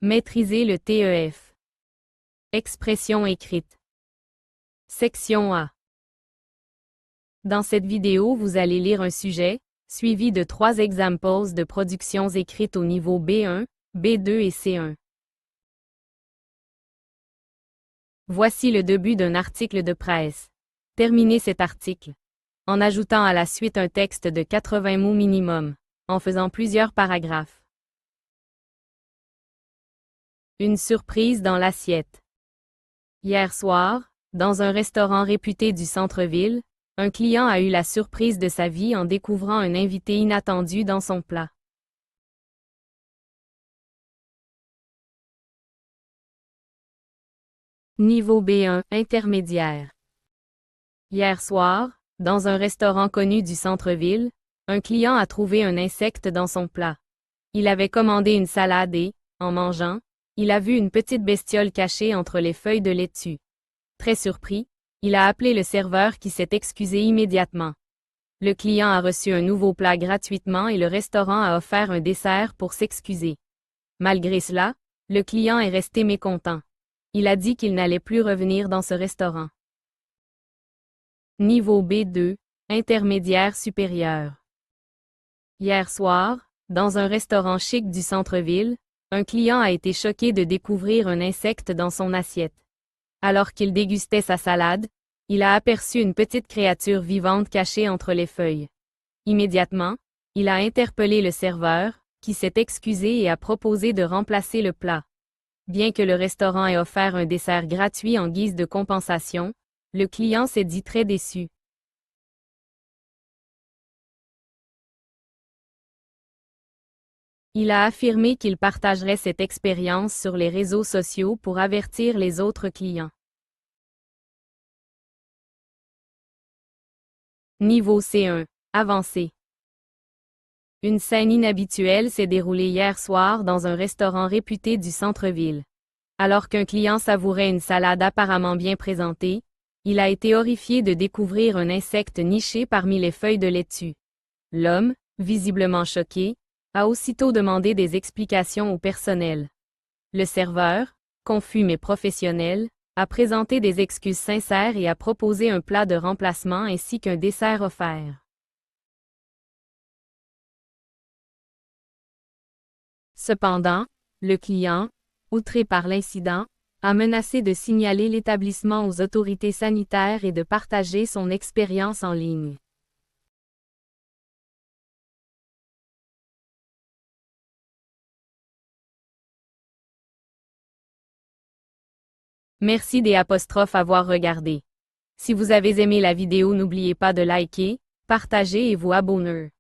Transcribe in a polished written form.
Maîtriser le TEF. Expression écrite. Section A. Dans cette vidéo, vous allez lire un sujet, suivi de 3 examples de productions écrites au niveau B1, B2 et C1. Voici le début d'un article de presse. Terminez cet article en ajoutant à la suite un texte de 80 mots minimum, en faisant plusieurs paragraphes. Une surprise dans l'assiette. Hier soir, dans un restaurant réputé du centre-ville, un client a eu la surprise de sa vie en découvrant un invité inattendu dans son plat. Niveau B1, intermédiaire. Hier soir, dans un restaurant connu du centre-ville, un client a trouvé un insecte dans son plat. Il avait commandé une salade et, en mangeant, il a vu une petite bestiole cachée entre les feuilles de laitue. Très surpris, il a appelé le serveur qui s'est excusé immédiatement. Le client a reçu un nouveau plat gratuitement et le restaurant a offert un dessert pour s'excuser. Malgré cela, le client est resté mécontent. Il a dit qu'il n'allait plus revenir dans ce restaurant. Niveau B2, intermédiaire supérieur. Hier soir, dans un restaurant chic du centre-ville, un client a été choqué de découvrir un insecte dans son assiette. Alors qu'il dégustait sa salade, il a aperçu une petite créature vivante cachée entre les feuilles. Immédiatement, il a interpellé le serveur, qui s'est excusé et a proposé de remplacer le plat. Bien que le restaurant ait offert un dessert gratuit en guise de compensation, le client s'est dit très déçu. Il a affirmé qu'il partagerait cette expérience sur les réseaux sociaux pour avertir les autres clients. Niveau C1, avancé. Une scène inhabituelle s'est déroulée hier soir dans un restaurant réputé du centre-ville. Alors qu'un client savourait une salade apparemment bien présentée, il a été horrifié de découvrir un insecte niché parmi les feuilles de laitue. L'homme, visiblement choqué, a aussitôt demandé des explications au personnel. Le serveur, confus mais professionnel, a présenté des excuses sincères et a proposé un plat de remplacement ainsi qu'un dessert offert. Cependant, le client, outré par l'incident, a menacé de signaler l'établissement aux autorités sanitaires et de partager son expérience en ligne. Merci d'avoir regardé. Si vous avez aimé la vidéo, n'oubliez pas de liker, partager et vous abonner.